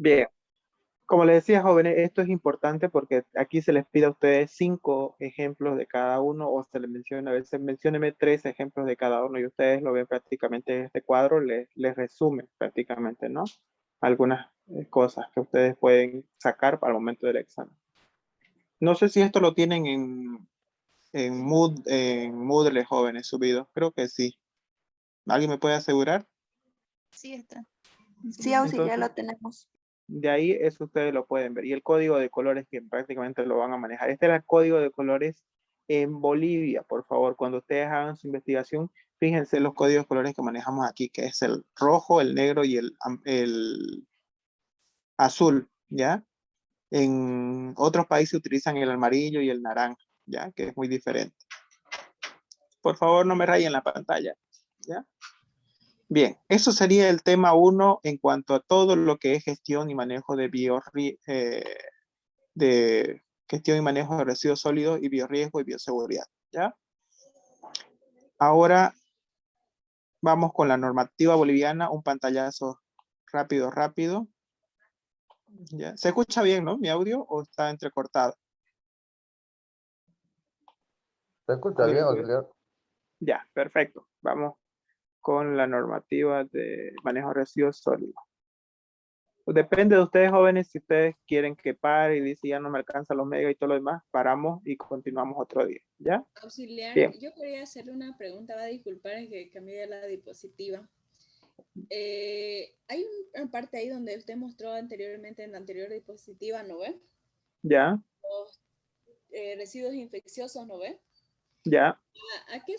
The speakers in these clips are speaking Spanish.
Bien, como les decía, jóvenes, esto es importante porque aquí se les pide a ustedes 5 ejemplos de cada uno o se les menciona, a veces menciónenme 3 ejemplos de cada uno y ustedes lo ven prácticamente en este cuadro, les resume prácticamente, ¿no? Algunas cosas que ustedes pueden sacar para el momento del examen. No sé si esto lo tienen en Moodle, jóvenes, subido. Creo que sí. ¿Alguien me puede asegurar? Sí, está. Sí, auxiliar, Entonces, lo tenemos. de ahí eso ustedes lo pueden ver. Y el código de colores que prácticamente lo van a manejar. Este era el código de colores en Bolivia, por favor. Cuando ustedes hagan su investigación, fíjense los códigos de colores que manejamos aquí, que es el rojo, el negro y el azul, ¿ya? En otros países utilizan el amarillo y el naranja, ¿ya? Que es muy diferente. Por favor, no me rayen la pantalla, ¿ya? Bien, eso sería el tema 1 en cuanto a todo lo que es gestión y manejo de gestión y manejo de residuos sólidos y biorriesgo y bioseguridad, ¿ya? Ahora vamos con la normativa boliviana, un pantallazo rápido. ¿Ya? ¿Se escucha bien, no? ¿Mi audio o está entrecortado? ¿Se escucha bien, auxiliar? Ya, perfecto. Vamos con la normativa de manejo de residuos sólidos. Pues depende de ustedes, jóvenes, si ustedes quieren que pare y dice ya no me alcanzan los megas y todo lo demás, paramos y continuamos otro día, ¿ya? Auxiliar, Bien. yo quería hacerle una pregunta, va a disculpar que cambié la diapositiva. Hay una parte ahí donde usted mostró anteriormente en la anterior diapositiva, ¿no ve? ¿Ya? Los residuos infecciosos, ¿no ve? ¿Ya?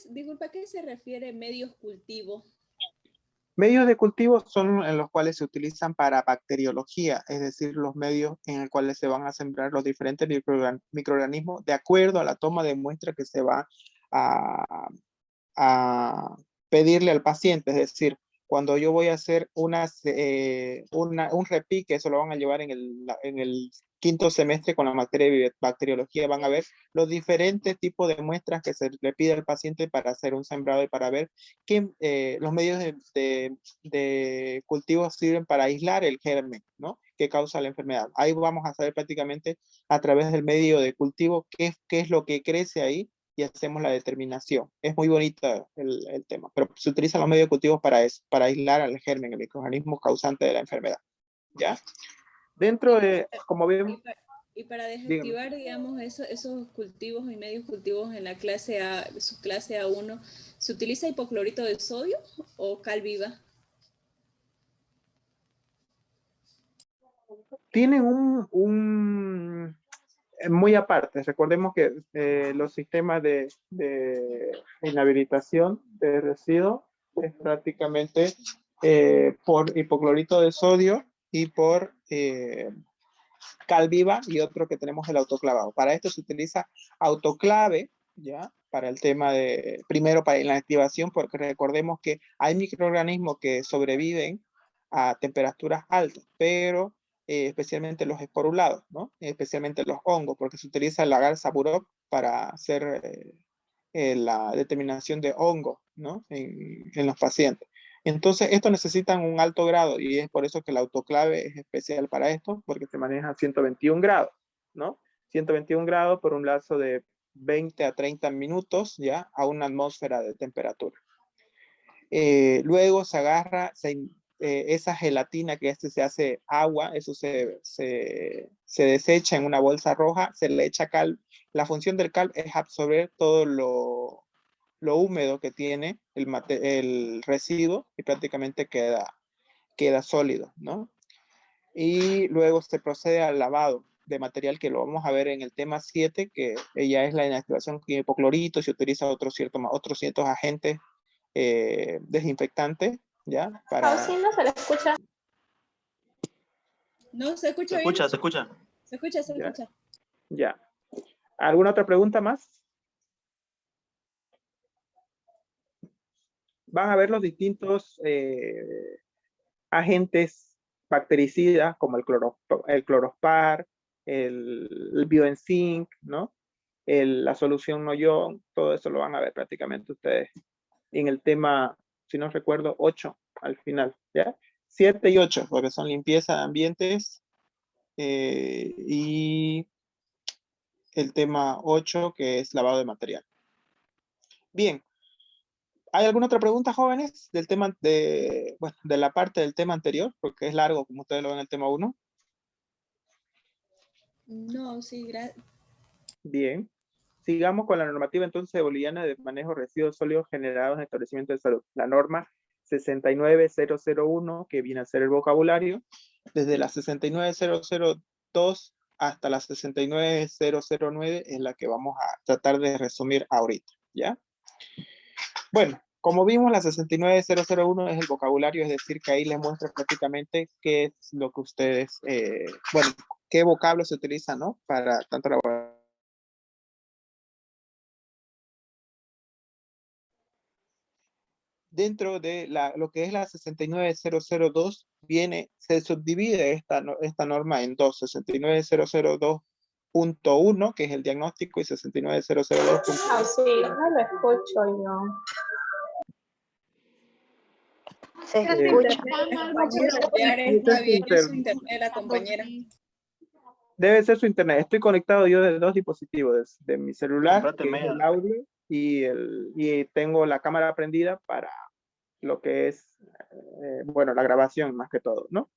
Disculpa, ¿a qué se refiere medios cultivo? Medios de cultivo son en los cuales se utilizan para bacteriología, es decir, los medios en los cuales se van a sembrar los diferentes microorganismos de acuerdo a la toma de muestra que se va a, a pedirle al paciente. Es decir, cuando yo voy a hacer un repique, eso lo van a llevar en el quinto semestre con la materia de bacteriología, van a ver los diferentes tipos de muestras que se le pide al paciente para hacer un sembrado y para ver que los medios de cultivo sirven para aislar el germen, ¿no? Que causa la enfermedad. Ahí vamos a saber prácticamente a través del medio de cultivo qué es lo que crece ahí y hacemos la determinación. Es muy bonito el tema, pero se utilizan los medios de cultivo para eso, para aislar al germen, el microorganismo causante de la enfermedad. ¿Ya? Dentro de, como bien... Y para desactivar, digamos, esos cultivos y medios cultivos en la clase A, subclase A1, ¿se utiliza hipoclorito de sodio o cal viva? Tienen muy aparte. Recordemos que los sistemas de inhabilitación de residuos es prácticamente por hipoclorito de sodio y por cal viva y otro que tenemos el autoclavado. Para esto se utiliza autoclave, ¿ya? Para el tema primero para la activación, porque recordemos que hay microorganismos que sobreviven a temperaturas altas, pero especialmente los esporulados, ¿no? Especialmente los hongos, porque se utiliza el agar Saburov para hacer la determinación de hongos, ¿no? En los pacientes. Entonces, esto necesitan un alto grado y es por eso que el autoclave es especial para esto, porque se maneja a 121 grados, ¿no? 121 grados por un lapso de 20 a 30 minutos, ¿ya? A una atmósfera de temperatura. Luego se agarra esa gelatina que se hace agua, eso se desecha en una bolsa roja, se le echa cal. La función del cal es absorber todo lo húmedo que tiene el residuo y prácticamente queda sólido, ¿no? Y luego se procede al lavado de material que lo vamos a ver en el tema 7, que ya es la inactivación con hipoclorito, se utiliza otros ciertos agentes desinfectantes, ¿ya? Sí, no se le escucha. ¿No? ¿Se escucha Se bien? escucha, se escucha. Se escucha, se ¿Ya? escucha. Ya. ¿Alguna otra pregunta más? Van a ver los distintos agentes bactericidas como el clorospar, el bioenzinc, ¿no? La solución Noyon, todo eso lo van a ver prácticamente ustedes en el tema, si no recuerdo, 8 al final, ¿ya? 7 y 8, porque son limpieza de ambientes, y el tema 8, que es lavado de material. Bien. ¿Hay alguna otra pregunta, jóvenes, del tema bueno, de la parte del tema anterior? Porque es largo, como ustedes lo ven en el tema 1. No, sí, gracias. Bien. Sigamos con la normativa entonces boliviana de manejo de residuos sólidos generados en establecimientos de salud. La norma 69001, que viene a ser el vocabulario, desde la 69002 hasta la 69009 es la que vamos a tratar de resumir ahorita, ¿ya? Bueno, como vimos, la 69001 es el vocabulario, es decir, que ahí les muestra prácticamente qué es lo que ustedes, bueno, qué vocablo se utiliza, ¿no? Para tanto la... Dentro de lo que es la 69002, se subdivide esta norma en dos, 69002.1, que es el diagnóstico, y 69002. Sí, no lo escucho yo. Se escucha. Está bien, es su internet la compañera. Debe ser su internet. Estoy conectado yo de dos dispositivos, de mi celular, que es el audio, y tengo la cámara prendida para lo que es, bueno, la grabación más que todo, ¿no?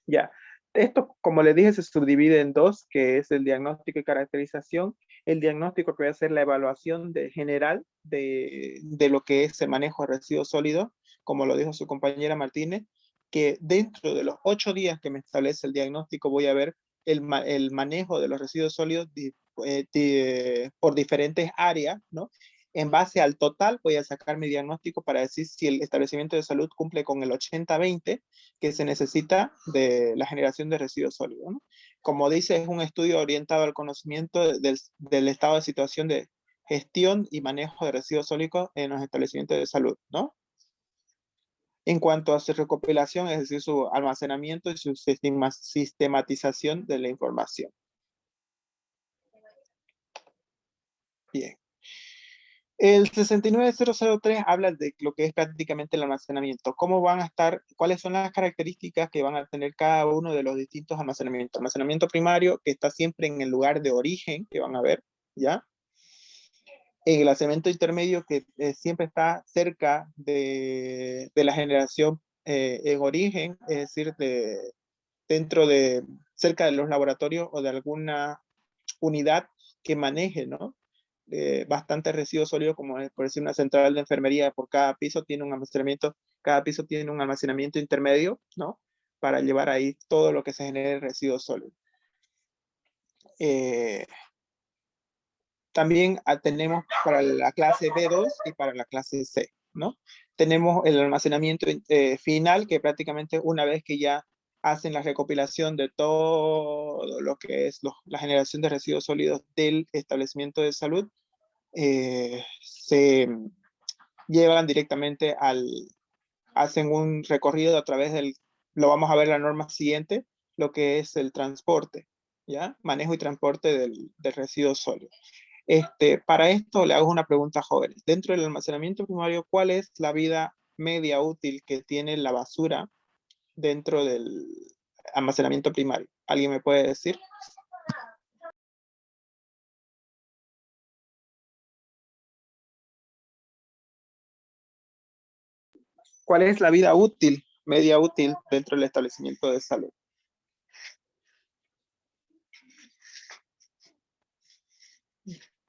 Ya. Esto, como les dije, se subdivide en dos, que es el diagnóstico y caracterización. El diagnóstico, que va a ser la evaluación general de lo que es el manejo de residuos sólidos, como lo dijo su compañera Martínez, que dentro de los 8 días que me establece el diagnóstico voy a ver el manejo de los residuos sólidos por diferentes áreas, ¿no? En base al total voy a sacar mi diagnóstico para decir si el establecimiento de salud cumple con el 80-20 que se necesita de la generación de residuos sólidos, ¿no? Como dice, es un estudio orientado al conocimiento del estado de situación de gestión y manejo de residuos sólidos en los establecimientos de salud, ¿no? En cuanto a su recopilación, es decir, su almacenamiento y su sistematización de la información. Bien. El 69003 habla de lo que es prácticamente el almacenamiento. ¿Cómo van a estar? ¿Cuáles son las características que van a tener cada uno de los distintos almacenamientos? Almacenamiento primario, que está siempre en el lugar de origen, que van a ver, ¿ya? El almacenamiento intermedio, que siempre está cerca de la generación en origen, es decir, cerca de los laboratorios o de alguna unidad que maneje, ¿no? Bastante residuos sólidos, como por decir una central de enfermería, por cada piso tiene un almacenamiento intermedio, ¿no? Para llevar ahí todo lo que se genere de residuos sólidos. También tenemos para la clase B2 y para la clase C, ¿no? Tenemos el almacenamiento final, que prácticamente una vez que ya hacen la recopilación de todo lo que es la generación de residuos sólidos del establecimiento de salud, se llevan directamente hacen un recorrido a través lo vamos a ver en la norma siguiente, lo que es el transporte, ¿ya? Manejo y transporte del residuo sólido. Para esto le hago una pregunta a jóvenes. Dentro del almacenamiento primario, ¿cuál es la vida media útil que tiene la basura dentro del almacenamiento primario? ¿Alguien me puede decir? ¿Cuál es la vida útil, media útil, dentro del establecimiento de salud?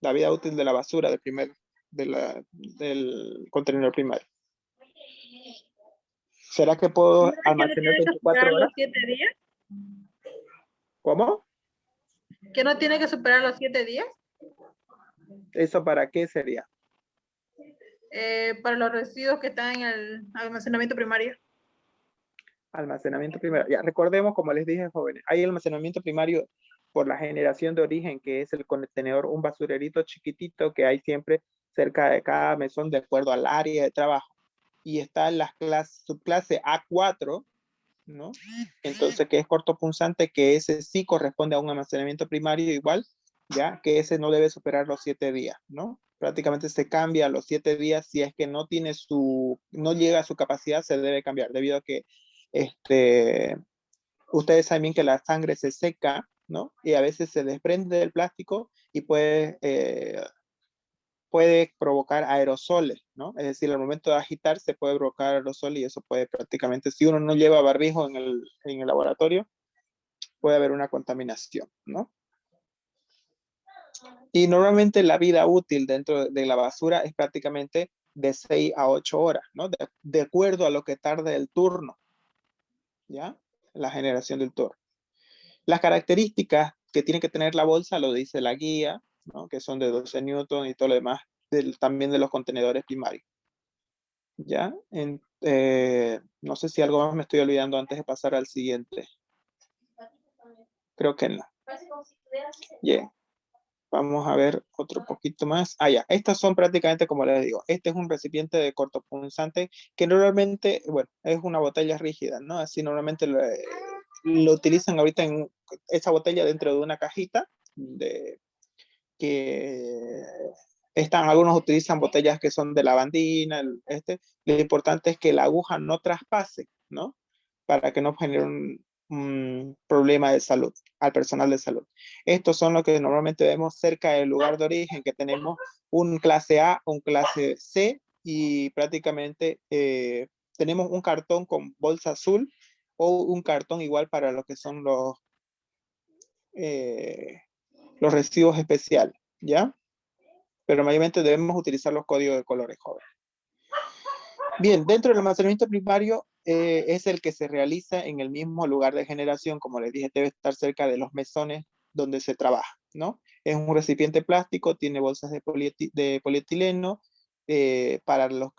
La vida útil de la basura del contenedor primario. ¿Será que puedo almacenar 24 horas? ¿Los 7 días? ¿Cómo? ¿Que no tiene que superar los 7 días? ¿Eso para qué sería? Para los residuos que están en el almacenamiento primario. Almacenamiento primario. Ya, recordemos, como les dije, jóvenes, hay almacenamiento primario por la generación de origen, que es el contenedor, un basurerito chiquitito que hay siempre cerca de cada mesón de acuerdo al área de trabajo. Y está en la subclase A4, ¿no? Entonces, que es cortopunzante, que ese sí corresponde a un almacenamiento primario igual, ya que ese no debe superar los 7 días, ¿no? prácticamente se cambia a los 7 días. Si es que no llega a su capacidad, se debe cambiar, debido a que ustedes saben bien que la sangre se seca, ¿no? Y a veces se desprende del plástico y puede provocar aerosoles, ¿no? Es decir, al momento de agitar se puede provocar aerosol y eso puede prácticamente, si uno no lleva barbijo en el laboratorio, puede haber una contaminación, ¿no? Y normalmente la vida útil dentro de la basura es prácticamente de 6 a 8 horas, ¿no? De acuerdo a lo que tarde el turno, ¿ya? La generación del turno. Las características que tiene que tener la bolsa lo dice la guía, ¿no? Que son de 12 newton y todo lo demás, también de los contenedores primarios. ¿Ya? No sé si algo más me estoy olvidando antes de pasar al siguiente. Creo que no. Bien. Vamos a ver otro poquito más. Ya. Estas son prácticamente, como les digo, este es un recipiente de cortopunzante que normalmente, bueno, es una botella rígida, ¿no? Así normalmente lo utilizan ahorita en esa botella dentro de una cajita que algunos utilizan botellas que son de lavandina, lo importante es que la aguja no traspase, ¿no? Para que no genere un problema de salud al personal de salud. Estos son los que normalmente vemos cerca del lugar de origen, que tenemos un clase A, un clase C, y prácticamente tenemos un cartón con bolsa azul o un cartón igual para lo que son los residuos especiales, ¿ya? Pero mayormente debemos utilizar los códigos de colores jóvenes. Bien, dentro del almacenamiento primario es el que se realiza en el mismo lugar de generación, como les dije, debe estar cerca de los mesones donde se trabaja, ¿no? Es un recipiente plástico, tiene bolsas de polietileno, para los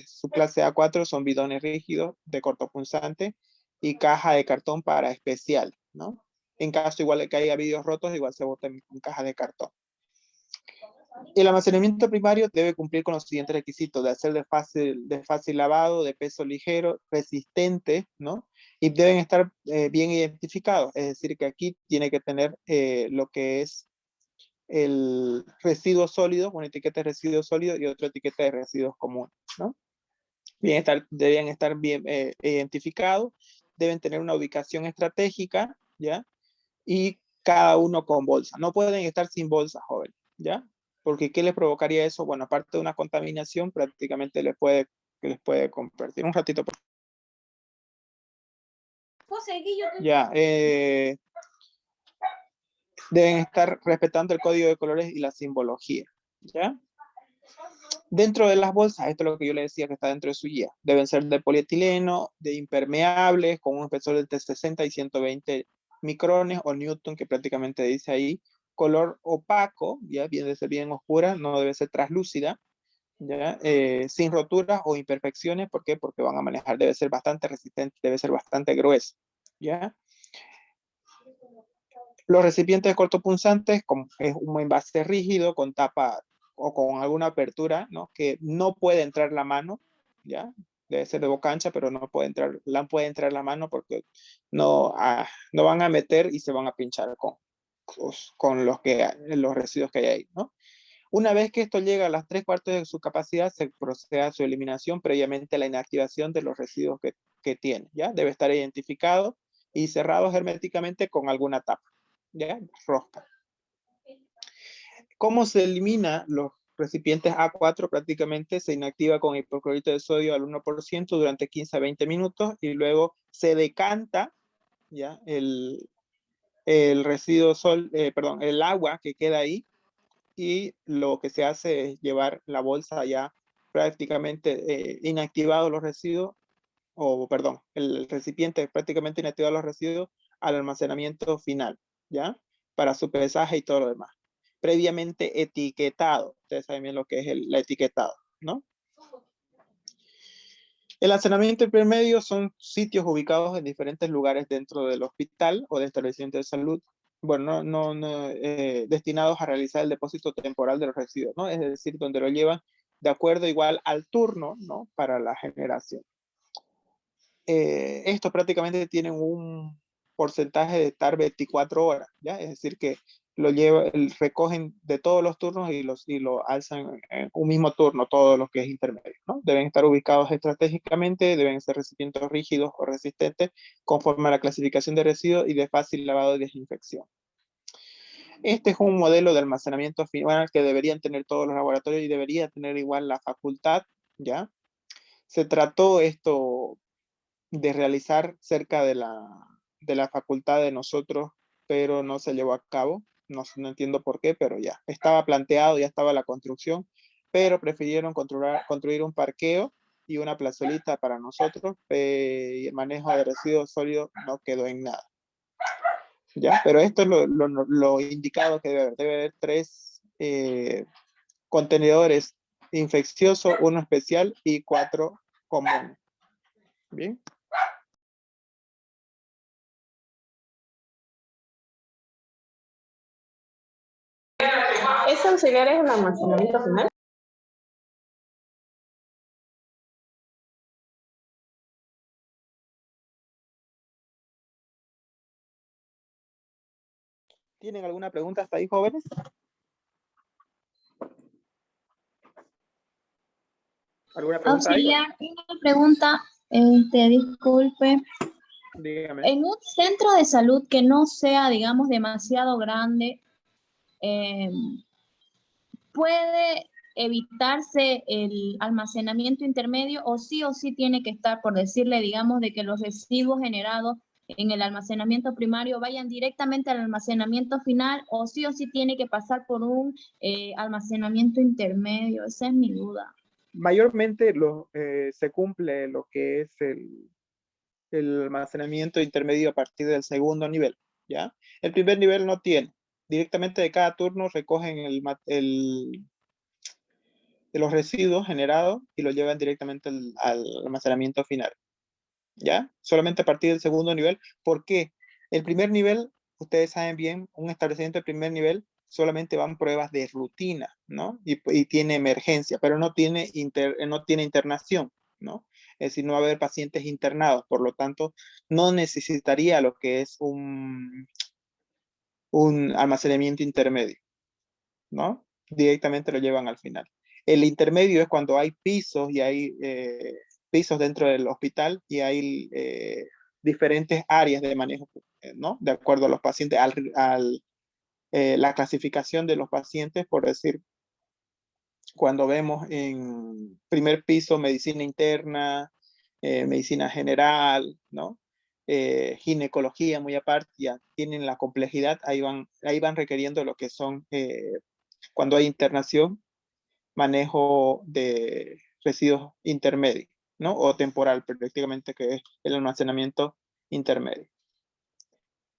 su clase A4 son bidones rígidos de cortopunzante y caja de cartón para especial, ¿no? En caso igual de que haya vidrios rotos, igual se bota en caja de cartón. El almacenamiento primario debe cumplir con los siguientes requisitos: de ser de fácil lavado, de peso ligero, resistente, ¿no? Y deben estar bien identificados, es decir, que aquí tiene que tener lo que es el residuo sólido, una etiqueta de residuo sólido y otra etiqueta de residuos comunes, ¿no? Deben estar bien identificados, deben tener una ubicación estratégica, ¿ya? Y cada uno con bolsa. No pueden estar sin bolsa, joven, ¿ya? Porque ¿qué les provocaría eso? Bueno, aparte de una contaminación, prácticamente les puede convertir. Un ratito. Ya, deben estar respetando el código de colores y la simbología, ¿ya? Dentro de las bolsas, esto es lo que yo le decía que está dentro de su guía, deben ser de polietileno, de impermeables, con un espesor de entre 60 y 120 micrones o newton, que prácticamente dice ahí, color opaco, ya debe ser bien oscura, no debe ser translúcida, ¿ya? Sin roturas o imperfecciones. ¿Por qué? Porque van a manejar, debe ser bastante resistente, debe ser bastante grueso, ¿ya? Los recipientes cortopunzantes, como es un envase rígido con tapa o con alguna apertura, ¿no? Que no puede entrar la mano, ¿ya? Debe ser de boca ancha, pero no puede entrar la mano porque no van a meter y se van a pinchar con los residuos que hay ahí, ¿no? Una vez que esto llega a las 3/4 de su capacidad, se procede a su eliminación previamente a la inactivación de los residuos que tiene, ¿ya? Debe estar identificado y cerrado herméticamente con alguna tapa, ¿ya? Rosca. ¿Cómo se elimina los recipientes A4? Prácticamente se inactiva con hipoclorito de sodio al 1% durante 15 a 20 minutos y luego se decanta, ¿ya? El residuo el agua que queda ahí, y lo que se hace es llevar la bolsa ya prácticamente inactivados los residuos, el recipiente prácticamente inactivado los residuos al almacenamiento final, ¿ya? Para su pesaje y todo lo demás. Previamente etiquetado. Ustedes saben bien lo que es el etiquetado, ¿no? El almacenamiento intermedio son sitios ubicados en diferentes lugares dentro del hospital o de establecimiento de salud, bueno, destinados a realizar el depósito temporal de los residuos, ¿no? Es decir, donde lo llevan de acuerdo igual al turno, ¿no? Para la generación. Estos prácticamente tienen un porcentaje de estar 24 horas, ¿ya? Es decir, que recogen de todos los turnos y lo alzan en un mismo turno, todo lo que es intermedio, ¿no? Deben estar ubicados estratégicamente, deben ser recipientes rígidos o resistentes conforme a la clasificación de residuos y de fácil lavado y desinfección. Este es un modelo de almacenamiento final que deberían tener todos los laboratorios y debería tener igual la facultad, ¿ya? Se trató esto de realizar cerca de la facultad de nosotros, pero no se llevó a cabo. No entiendo por qué, pero ya estaba planteado, ya estaba la construcción, pero prefirieron construir un parqueo y una plazolita para nosotros, y el manejo de residuos sólidos no quedó en nada. ¿Ya? Pero esto es lo indicado que debe haber. Debe haber 3 contenedores infecciosos, 1 especial y 4 comunes. Bien. ¿Es auxiliar en el almacenamiento final? ¿Tienen alguna pregunta hasta ahí, jóvenes? ¿Alguna pregunta ahí? Auxiliar, una pregunta, disculpe. Dígame. En un centro de salud que no sea, digamos, demasiado grande, ¿puede evitarse el almacenamiento intermedio o sí tiene que estar, por decirle, digamos, de que los residuos generados en el almacenamiento primario vayan directamente al almacenamiento final o sí tiene que pasar por un almacenamiento intermedio? Esa es mi duda. Mayormente se cumple lo que es el almacenamiento intermedio a partir del segundo nivel, ¿ya? El primer nivel no tiene. Directamente de cada turno recogen los residuos generados y los llevan directamente al almacenamiento final, ¿ya? Solamente a partir del segundo nivel. ¿Por qué? El primer nivel, ustedes saben bien, un establecimiento de primer nivel solamente van pruebas de rutina, ¿no? Y tiene emergencia, pero no tiene internación, ¿no? Es decir, no va a haber pacientes internados, por lo tanto, no necesitaría lo que es un almacenamiento intermedio, ¿no? Directamente lo llevan al final. El intermedio es cuando hay pisos y hay pisos dentro del hospital y hay diferentes áreas de manejo, ¿no? De acuerdo a los pacientes, la clasificación de los pacientes, por decir, cuando vemos en primer piso medicina interna, medicina general, ¿no? Ginecología muy aparte, ya tienen la complejidad, ahí van requiriendo lo que son, cuando hay internación, manejo de residuos intermedios, ¿no? O temporal, prácticamente, que es el almacenamiento intermedio.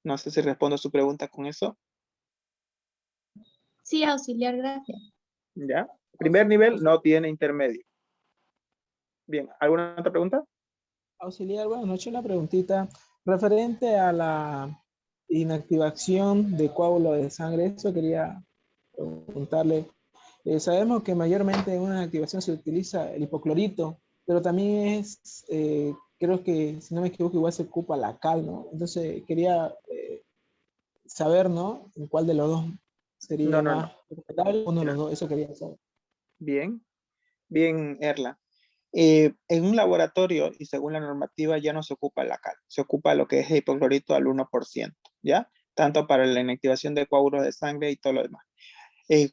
No sé si respondo a su pregunta con eso. Sí, auxiliar, gracias. ¿Ya? Primer nivel no tiene intermedio. Bien, ¿alguna otra pregunta? Auxiliar, buenas noches. Una preguntita referente a la inactivación de coágulos de sangre. Eso quería preguntarle. Sabemos que mayormente en una inactivación se utiliza el hipoclorito, pero también creo que, si no me equivoco, igual se ocupa la cal, ¿no? Entonces quería saber, ¿no? En cuál de los dos sería más recomendable, uno de los dos, eso quería saber. Bien, bien, Erla. En un laboratorio y según la normativa ya no se ocupa la cal, se ocupa lo que es el hipoclorito al 1%, ¿ya? Tanto para la inactivación de coágulos de sangre y todo lo demás.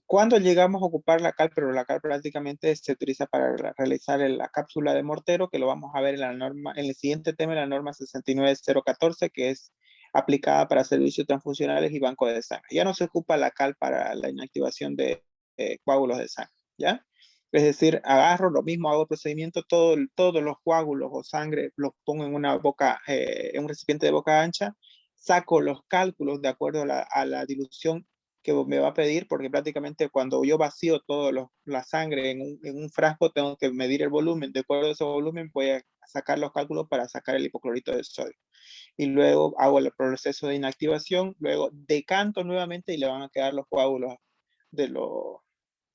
Cuando llegamos a ocupar la cal, pero la cal prácticamente se utiliza para realizar la cápsula de mortero, que lo vamos a ver en el siguiente tema, la norma 69014, que es aplicada para servicios transfusionales y banco de sangre. Ya no se ocupa la cal para la inactivación de coágulos de sangre, ¿ya? Es decir, agarro lo mismo, hago el procedimiento, todos los coágulos o sangre los pongo en una boca, en un recipiente de boca ancha, saco los cálculos de acuerdo a la dilución que me va a pedir, porque prácticamente cuando yo vacío toda la sangre en un frasco, tengo que medir el volumen. De acuerdo a ese volumen, voy a sacar los cálculos para sacar el hipoclorito de sodio. Y luego hago el proceso de inactivación, luego decanto nuevamente y le van a quedar los coágulos de los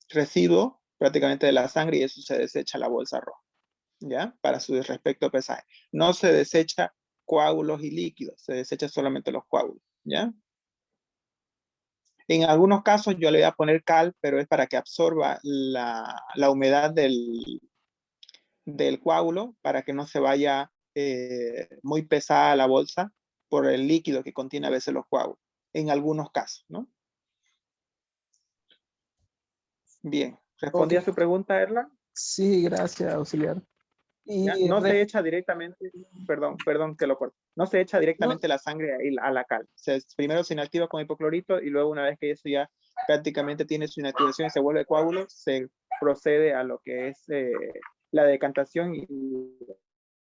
residuos prácticamente de la sangre y eso se desecha a la bolsa roja, ¿ya? Para su respecto pesaje. No se desecha coágulos y líquidos, se desecha solamente los coágulos, ¿ya? En algunos casos yo le voy a poner cal, pero es para que absorba la humedad del coágulo, para que no se vaya muy pesada la bolsa por el líquido que contiene a veces los coágulos, en algunos casos, ¿no? Bien, ¿respondí a su pregunta, Erla? Sí, gracias, auxiliar. ¿Ya? Y No se echa directamente, perdón que lo corto, no se echa directamente la sangre a la cal. Primero se inactiva con hipoclorito y luego una vez que eso ya prácticamente tiene su inactivación y se vuelve coágulo, se procede a lo que es la decantación y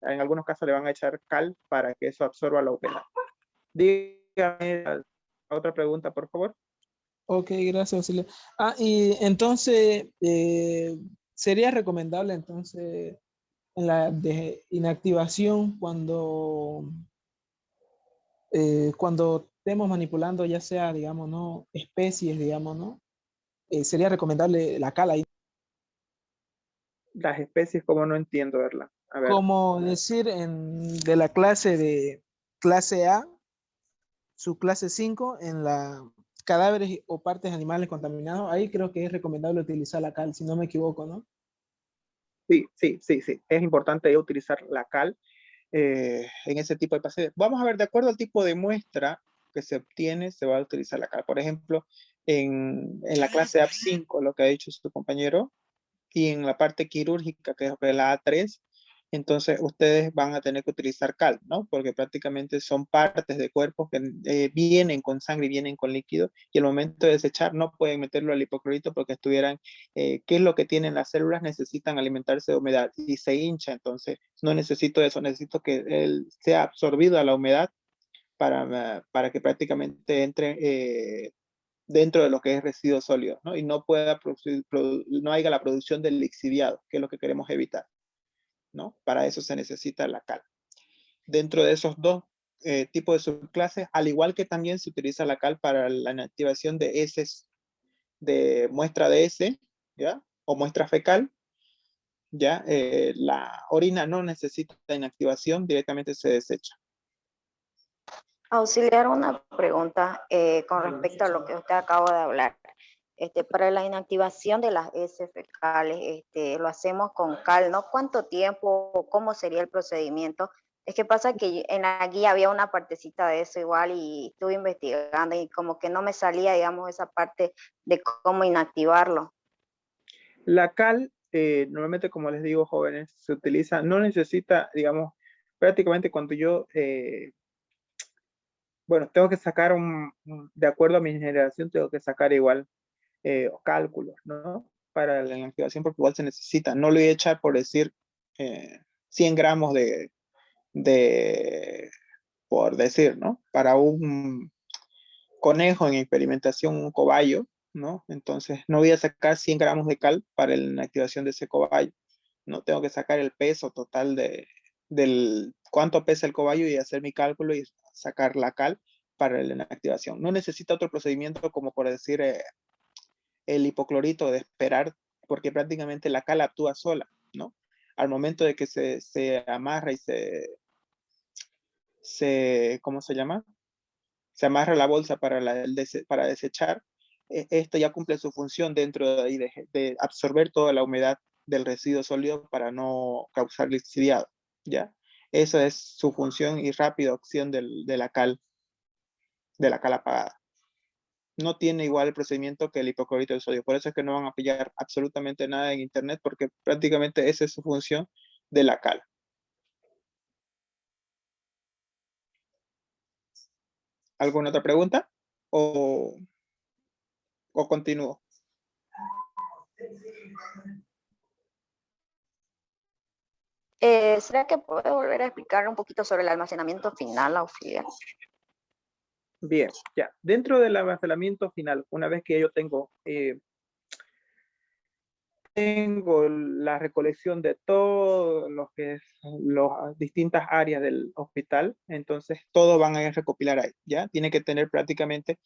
en algunos casos le van a echar cal para que eso absorba la humedad. Dígame otra pregunta, por favor. Ok, gracias, auxiliar. Y entonces, ¿sería recomendable entonces en la de inactivación cuando estemos manipulando ya sea, digamos, ¿no? Especies, digamos, ¿no? ¿Sería recomendable la cal ahí? Las especies, como no entiendo, verla. A ver. Como decir de la clase de clase A, su clase 5, en la cadáveres o partes animales contaminados, ahí creo que es recomendable utilizar la cal, si no me equivoco, ¿no? Sí. Es importante utilizar la cal en ese tipo de pacientes. Vamos a ver, de acuerdo al tipo de muestra que se obtiene, se va a utilizar la cal. Por ejemplo, en la clase A5, lo que ha dicho su compañero, y en la parte quirúrgica, que es la A3, entonces ustedes van a tener que utilizar cal, ¿no? Porque prácticamente son partes de cuerpos que vienen con sangre y vienen con líquido, y al momento de desechar no pueden meterlo al hipoclorito porque estuvieran, ¿qué es lo que tienen las células? Necesitan alimentarse de humedad y se hincha, entonces no necesito eso, necesito que él sea absorbido a la humedad para que prácticamente entre dentro de lo que es residuos sólidos, ¿no? Y no pueda no haya la producción del lixiviado, que es lo que queremos evitar, ¿no? Para eso se necesita la cal. Dentro de esos dos tipos de subclases, al igual que también se utiliza la cal para la inactivación de heces, de muestra de heces, ¿ya? O muestra fecal, ¿ya? La orina no necesita inactivación, directamente se desecha. Auxiliar, una pregunta con respecto a lo que usted acaba de hablar. Para la inactivación de las heces fecales, lo hacemos con cal, ¿no? ¿Cuánto tiempo? ¿Cómo sería el procedimiento? Es que pasa que en la guía había una partecita de eso igual y estuve investigando y como que no me salía, digamos, esa parte de cómo inactivarlo. La cal, normalmente, como les digo, jóvenes, se utiliza, no necesita, digamos, prácticamente cuando yo bueno, tengo que sacar de acuerdo a mi generación, tengo que sacar igual cálculos, ¿no? Para la inactivación, porque igual se necesita. No lo voy a echar por decir 100 gramos por decir, ¿no? Para un conejo en experimentación, un cobayo, ¿no? Entonces, no voy a sacar 100 gramos de cal para la inactivación de ese cobayo. No tengo que sacar el peso total del cuánto pesa el cobayo y hacer mi cálculo y sacar la cal para la inactivación. No necesita otro procedimiento como por decir el hipoclorito de esperar, porque prácticamente la cal actúa sola, ¿no? Al momento de que se amarra y ¿cómo se llama? Se amarra la bolsa para desechar, esto ya cumple su función dentro de ahí de absorber toda la humedad del residuo sólido para no causar lixiviado, ¿ya? Esa es su función y rápida opción de la cal apagada. No tiene igual el procedimiento que el hipoclorito de sodio, por eso es que no van a pillar absolutamente nada en internet porque prácticamente esa es su función de la cal. ¿Alguna otra pregunta? ¿O continúo? ¿Será que puede volver a explicar un poquito sobre el almacenamiento final, auxiliar? Bien, ya. Dentro del almacenamiento final, una vez que yo tengo la recolección de todo lo que es las distintas áreas del hospital, entonces todo van a recopilar ahí, ¿ya? Tiene que tener prácticamente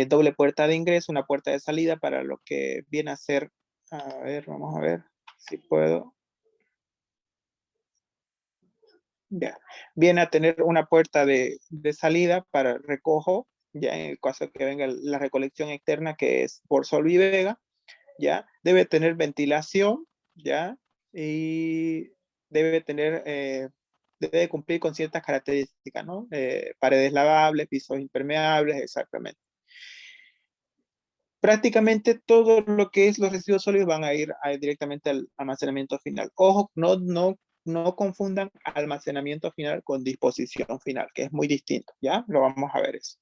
doble puerta de ingreso, una puerta de salida para lo que viene a ser, a ver, vamos a ver si puedo. Ya. Viene a tener una puerta de salida para recojo ya en el caso de que venga la recolección externa, que es por sol y vega, ya debe tener ventilación, ya, y debe tener, debe cumplir con ciertas características, ¿no? Paredes lavables, pisos impermeables, exactamente. Prácticamente todo lo que es los residuos sólidos van a ir directamente al almacenamiento final. Ojo, no confundan almacenamiento final con disposición final, que es muy distinto, ¿ya? Lo vamos a ver eso.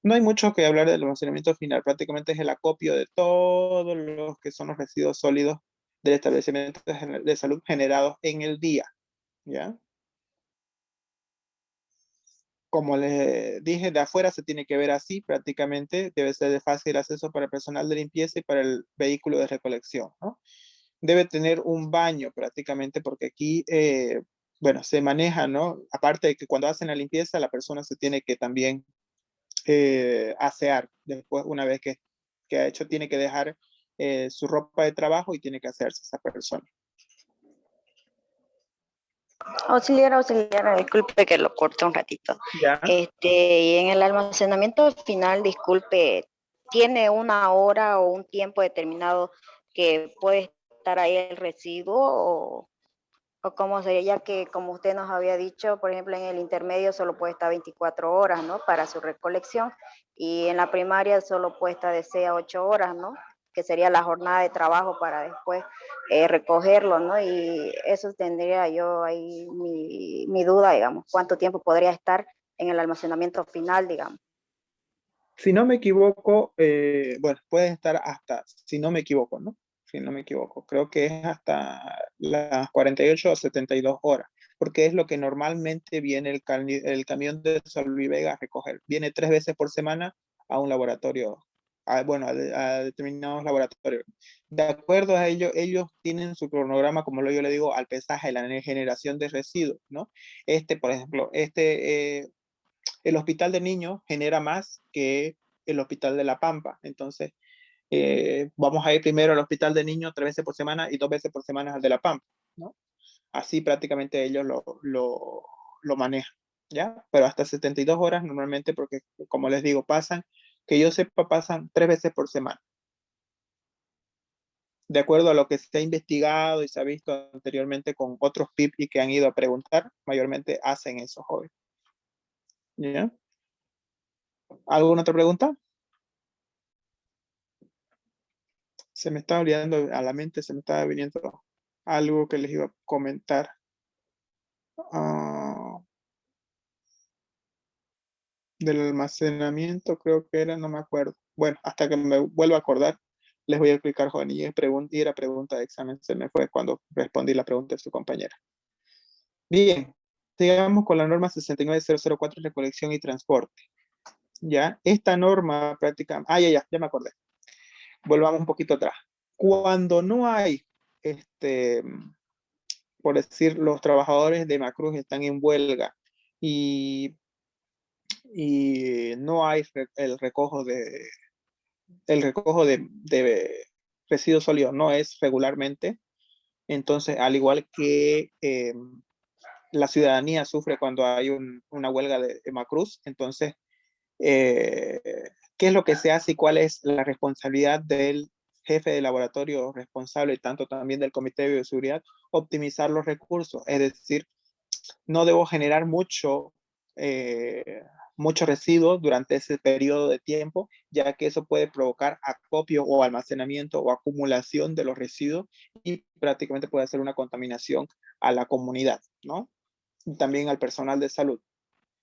No hay mucho que hablar del almacenamiento final, prácticamente es el acopio de todos los que son los residuos sólidos del establecimiento de salud generados en el día, ¿ya? Como les dije, de afuera se tiene que ver así, prácticamente debe ser de fácil acceso para el personal de limpieza y para el vehículo de recolección, ¿no? Debe tener un baño prácticamente porque aquí, bueno, se maneja, ¿no? Aparte de que cuando hacen la limpieza, la persona se tiene que también asear después, una vez que ha hecho, tiene que dejar su ropa de trabajo y tiene que asearse esa persona. Auxiliar, disculpe que lo corte un ratito. ¿Ya? Y en el almacenamiento final, disculpe, ¿tiene una hora o un tiempo determinado que puede estar ahí el residuo o cómo sería? Ya que como usted nos había dicho, por ejemplo, en el intermedio solo puede estar 24 horas, ¿no? Para su recolección, y en la primaria solo puede estar de 6 a 8 horas, ¿no? Que sería la jornada de trabajo para después recogerlo, ¿no? Y eso tendría yo ahí mi duda, digamos, cuánto tiempo podría estar en el almacenamiento final, digamos. Si no me equivoco, bueno, puede estar hasta, si no me equivoco, ¿no? Si no me equivoco, creo que es hasta las 48 o 72 horas, porque es lo que normalmente viene el camión de Solvivega a recoger. Viene 3 veces por semana a un laboratorio, bueno, a determinados laboratorios. De acuerdo a ello, ellos tienen su cronograma, como yo le digo, al pesaje, la generación de residuos, ¿no? Por ejemplo, el hospital de niños genera más que el hospital de La Pampa. Entonces, vamos a ir primero al hospital de niños 3 veces por semana y 2 veces por semana al de La Pampa, ¿no? Así prácticamente ellos lo manejan, ¿ya? Pero hasta 72 horas normalmente, porque como les digo, que yo sepa, pasan 3 veces por semana. De acuerdo a lo que se ha investigado y se ha visto anteriormente con otros PIP y que han ido a preguntar, mayormente hacen eso, jóvenes. ¿Ya? ¿Alguna otra pregunta? Se me está olvidando a la mente, se me estaba viniendo algo que les iba a comentar. Del almacenamiento, creo que era, no me acuerdo. Bueno, hasta que me vuelva a acordar, les voy a explicar, joven. Y era pregunta de examen, se me fue cuando respondí la pregunta de su compañera. Bien, sigamos con la norma 69004, recolección y transporte. ¿Ya? Esta norma prácticamente... ya me acordé. Volvamos un poquito atrás. Cuando no hay, por decir, los trabajadores de Macruz están en huelga y no hay el recojo de residuos sólidos, no es regularmente. Entonces, al igual que la ciudadanía sufre cuando hay una huelga de Macruz, entonces, ¿qué es lo que se hace y cuál es la responsabilidad del jefe de laboratorio responsable y tanto también del comité de bioseguridad? Optimizar los recursos, es decir, no debo generar mucho residuo durante ese periodo de tiempo, ya que eso puede provocar acopio o almacenamiento o acumulación de los residuos y prácticamente puede hacer una contaminación a la comunidad, ¿no? Y también al personal de salud.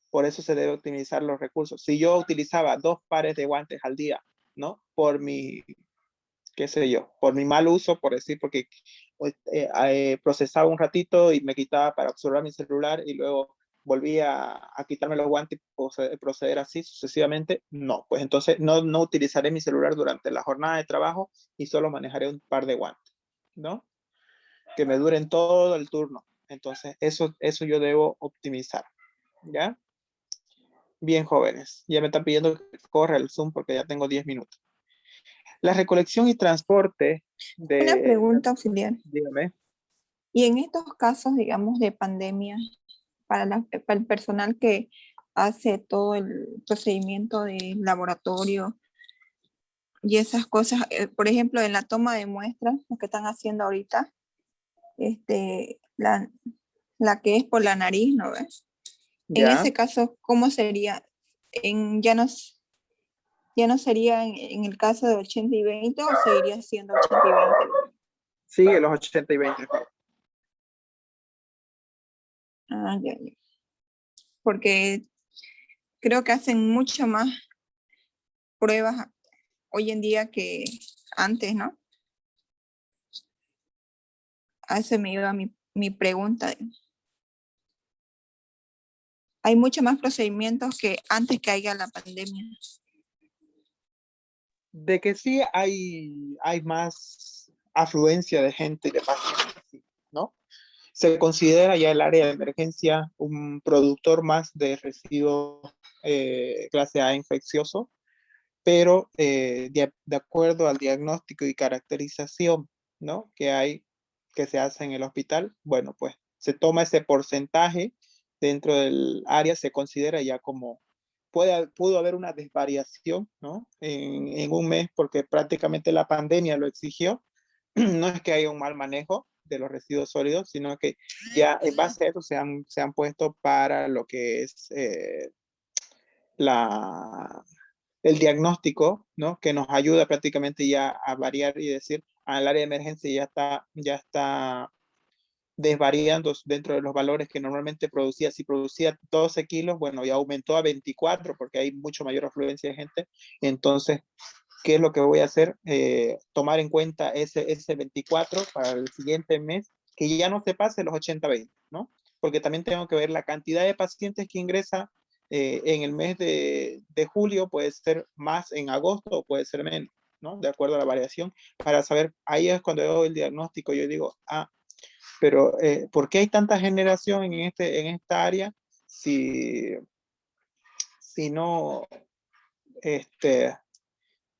Por eso se debe optimizar los recursos. Si yo utilizaba 2 pares de guantes al día, ¿no? Por mi, qué sé yo, por mi mal uso, por decir, porque procesaba un ratito y me quitaba para observar mi celular y luego volvía a quitarme los guantes y proceder así sucesivamente, no, pues entonces no utilizaré mi celular durante la jornada de trabajo y solo manejaré un par de guantes, ¿no? Que me duren todo el turno. Entonces, eso yo debo optimizar, ¿ya? Bien, jóvenes, ya me están pidiendo que corra el Zoom porque ya tengo 10 minutos. La recolección y transporte de... Una pregunta auxiliar. Dígame. Y en estos casos, digamos, de pandemia, para el personal que hace todo el procedimiento de laboratorio y esas cosas. Por ejemplo, en la toma de muestras, lo que están haciendo ahorita, la que es por la nariz, ¿no ves? En Ya. ese caso, ¿cómo sería? Ya no sería en el caso de 80 y 20 o seguiría siendo 80 y 20? Sigue los 80 y 20. Ah, ya, ya. Porque creo que hacen mucho más pruebas hoy en día que antes, ¿no? A eso me iba mi pregunta. Hay mucho más procedimientos que antes que haya la pandemia. De que sí hay más afluencia de gente y de pacientes, ¿no? Se considera ya el área de emergencia un productor más de residuos clase A infeccioso, pero de acuerdo al diagnóstico y caracterización, ¿no? Que se hace en el hospital, bueno, pues se toma ese porcentaje dentro del área, se considera ya como pudo haber una desvariación, ¿no? En un mes, porque prácticamente la pandemia lo exigió. No es que haya un mal manejo de los residuos sólidos, sino que ya en base a eso se han puesto para lo que es el diagnóstico, ¿no? Que nos ayuda prácticamente ya a variar y decir, al área de emergencia ya está desvariando dentro de los valores que normalmente producía. Si producía 12 kilos, bueno, ya aumentó a 24 porque hay mucho mayor afluencia de gente. Entonces, ¿qué es lo que voy a hacer? Tomar en cuenta ese 24 para el siguiente mes, que ya no se pase los 80-20, ¿no? Porque también tengo que ver la cantidad de pacientes que ingresa en el mes de julio, puede ser más en agosto o puede ser menos, ¿no? De acuerdo a la variación, para saber, ahí es cuando yo el diagnóstico, yo digo, pero ¿por qué hay tanta generación en esta área si no,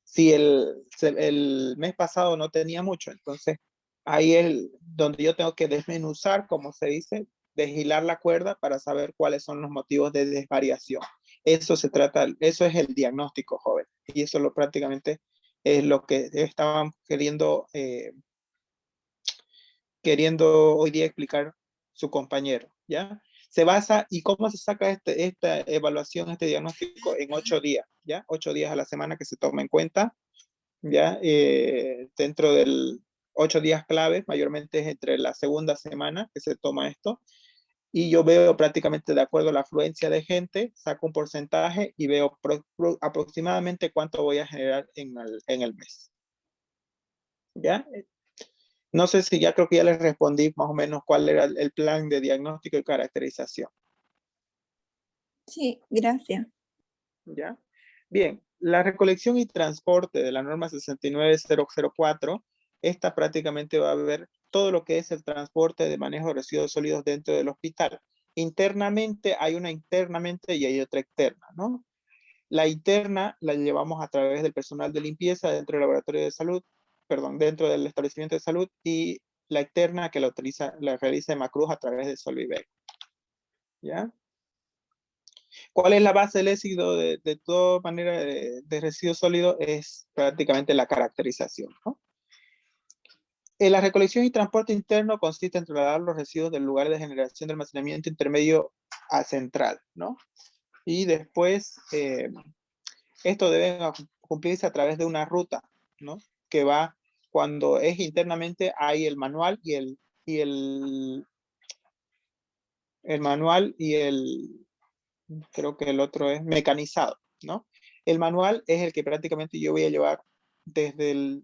si el mes pasado no tenía mucho? Entonces, ahí es donde yo tengo que desmenuzar, como se dice, deshilar la cuerda para saber cuáles son los motivos de desvariación. Eso es el diagnóstico, joven. Y eso prácticamente es lo que estaban queriendo hoy día explicar su compañero, ¿ya? Se basa, ¿y cómo se saca esta evaluación, este diagnóstico? En 8 días, ¿ya? 8 días a la semana que se toma en cuenta, ¿ya? Dentro del 8 días claves, mayormente es entre la segunda semana que se toma esto, y yo veo prácticamente de acuerdo a la afluencia de gente, saco un porcentaje y veo aproximadamente cuánto voy a generar en el mes, ¿ya? No sé si ya creo que ya les respondí más o menos cuál era el plan de diagnóstico y caracterización. Sí, gracias. ¿Ya? Bien, la recolección y transporte de la norma 69004, esta prácticamente va a ver todo lo que es el transporte de manejo de residuos sólidos dentro del hospital. Internamente, hay una internamente y hay otra externa, ¿no? La interna la llevamos a través del personal de limpieza dentro del laboratorio de salud, dentro del establecimiento de salud, y la externa que la realiza Macruz a través de Solvibec. ¿Ya? ¿Cuál es la base del éxito de toda manera de residuo sólido? Es prácticamente la caracterización, ¿no? La recolección y transporte interno consiste en trasladar los residuos del lugar de generación de almacenamiento intermedio a central, ¿no? Y después, esto debe cumplirse a través de una ruta, ¿no? Que va, cuando es internamente, hay el manual creo que el otro es mecanizado, ¿no? El manual es el que prácticamente yo voy a llevar desde el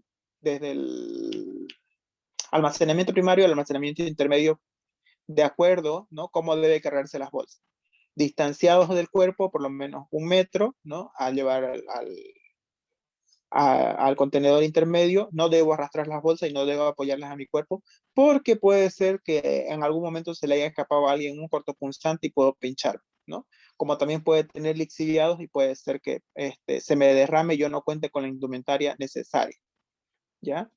almacenamiento primario al almacenamiento intermedio, de acuerdo, ¿no? Cómo debe cargarse las bolsas. Distanciados del cuerpo por lo menos 1 metro, ¿no? Al llevar al contenedor intermedio, no debo arrastrar las bolsas y no debo apoyarlas a mi cuerpo, porque puede ser que en algún momento se le haya escapado a alguien un cortopunzante y puedo pinchar, ¿no? Como también puede tener lixiviados y puede ser que se me derrame y yo no cuente con la indumentaria necesaria, ¿ya?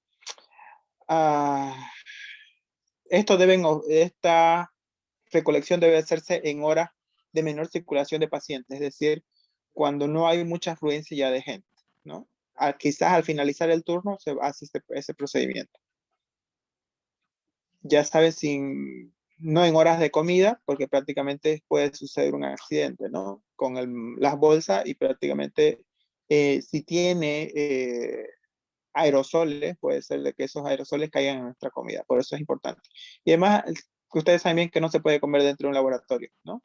Esta recolección debe hacerse en horas de menor circulación de pacientes, es decir, cuando no hay mucha afluencia ya de gente, ¿no? Quizás al finalizar el turno se hace ese procedimiento. Ya sabes, no en horas de comida, porque prácticamente puede suceder un accidente, ¿no? Con las bolsas y prácticamente si tiene aerosoles, puede ser de que esos aerosoles caigan en nuestra comida, por eso es importante. Y además, ustedes saben bien que no se puede comer dentro de un laboratorio, ¿no?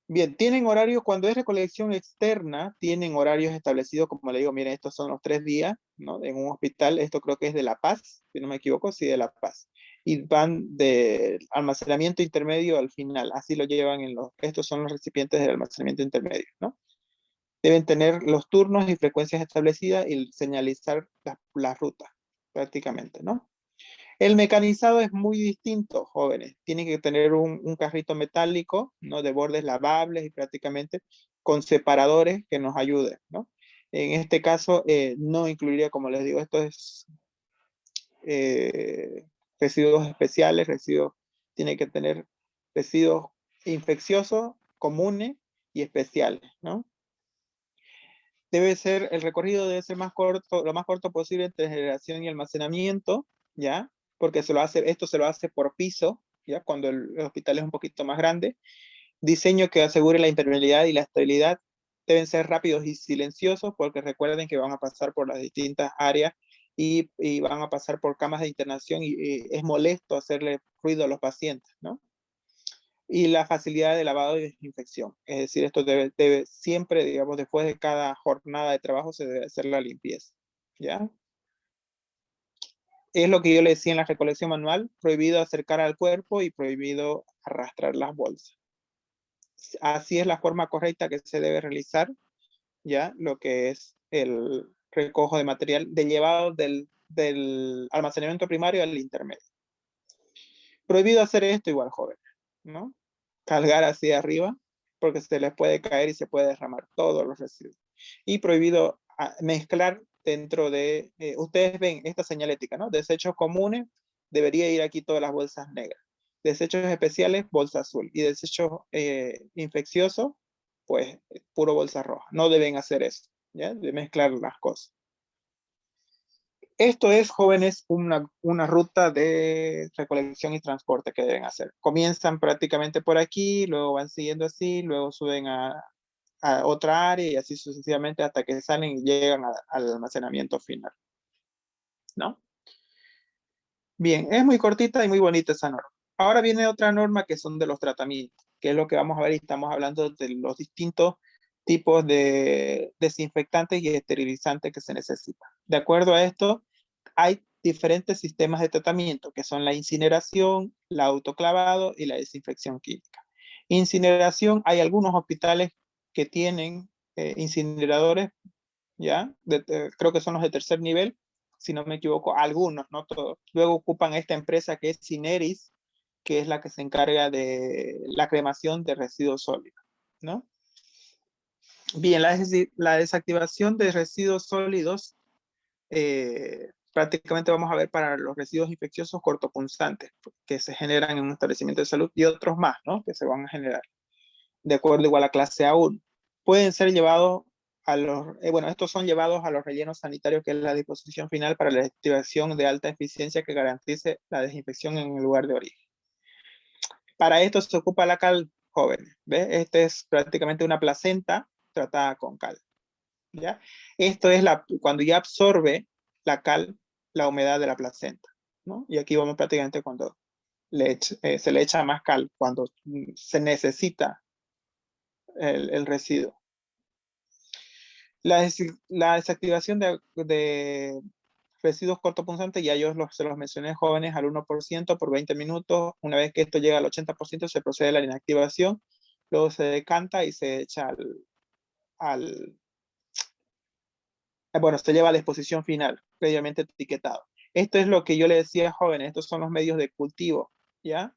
Bien, tienen horario, cuando es recolección externa, tienen horarios establecidos, como le digo, miren, estos son los 3 días, ¿no? En un hospital, esto creo que es de La Paz, si no me equivoco, sí, de La Paz. Y van de almacenamiento intermedio al final, así lo llevan estos son los recipientes del almacenamiento intermedio, ¿no? Deben tener los turnos y frecuencias establecidas y señalizar la ruta, prácticamente, ¿no? El mecanizado es muy distinto, jóvenes. Tiene que tener un carrito metálico, ¿no? De bordes lavables y prácticamente con separadores que nos ayuden, ¿no? En este caso, no incluiría, como les digo, esto es residuos especiales, tiene que tener residuos infecciosos, comunes y especiales, ¿no? El recorrido debe ser lo más corto posible entre generación y almacenamiento, ¿ya? Porque esto se lo hace por piso, ¿ya? Cuando el hospital es un poquito más grande. Diseño que asegure la impermeabilidad y la estabilidad. Deben ser rápidos y silenciosos, porque recuerden que van a pasar por las distintas áreas y van a pasar por camas de internación y es molesto hacerle ruido a los pacientes, ¿no? Y la facilidad de lavado y desinfección. Es decir, esto debe siempre, digamos, después de cada jornada de trabajo se debe hacer la limpieza, ¿ya? Es lo que yo le decía en la recolección manual, prohibido acercar al cuerpo y prohibido arrastrar las bolsas. Así es la forma correcta que se debe realizar, ¿ya? Lo que es el recojo de material de llevado del almacenamiento primario al intermedio. Prohibido hacer esto igual, jóvenes, ¿no? Cargar así arriba, porque se les puede caer y se puede derramar todos los residuos. Y prohibido mezclar dentro de, ustedes ven esta señalética, ¿no? Desechos comunes, debería ir aquí todas las bolsas negras. Desechos especiales, bolsa azul. Y desechos infecciosos, pues puro bolsa roja. No deben hacer eso, ¿ya? De mezclar las cosas. Esto es, jóvenes, una ruta de recolección y transporte que deben hacer. Comienzan prácticamente por aquí, luego van siguiendo así, luego suben a otra área y así sucesivamente hasta que salen y llegan al almacenamiento final, ¿no? Bien, es muy cortita y muy bonita esa norma. Ahora viene otra norma que son de los tratamientos, que es lo que vamos a ver y estamos hablando de los distintos tipos de desinfectantes y esterilizantes que se necesitan. De acuerdo a esto, hay diferentes sistemas de tratamiento, que son la incineración, el autoclavado y la desinfección química. Incineración, hay algunos hospitales que tienen incineradores, ¿ya? Creo que son los de tercer nivel, si no me equivoco, algunos, no todos. Luego ocupan esta empresa que es Cineris, que es la que se encarga de la cremación de residuos sólidos, ¿no? Bien, la desactivación de residuos sólidos, prácticamente vamos a ver para los residuos infecciosos cortopunzantes que se generan en un establecimiento de salud y otros más, ¿no? Que se van a generar de acuerdo igual a clase A1. Pueden ser llevados estos son llevados a los rellenos sanitarios, que es la disposición final para la desactivación de alta eficiencia que garantice la desinfección en el lugar de origen. Para esto se ocupa la cal, jóvenes. ¿Ves? Este es prácticamente una placenta tratada con cal, ¿ya? Esto es cuando ya absorbe la cal la humedad de la placenta, ¿no? Y aquí vamos prácticamente cuando se le echa más cal, cuando se necesita el residuo. La desactivación de residuos cortopunzantes, ya yo se los mencioné, jóvenes, al 1% por 20 minutos. Una vez que esto llega al 80%, se procede a la inactivación, luego se decanta y se echa bueno, se lleva a la exposición final, previamente etiquetado. Esto es lo que yo le decía, jóvenes, estos son los medios de cultivo, ¿ya?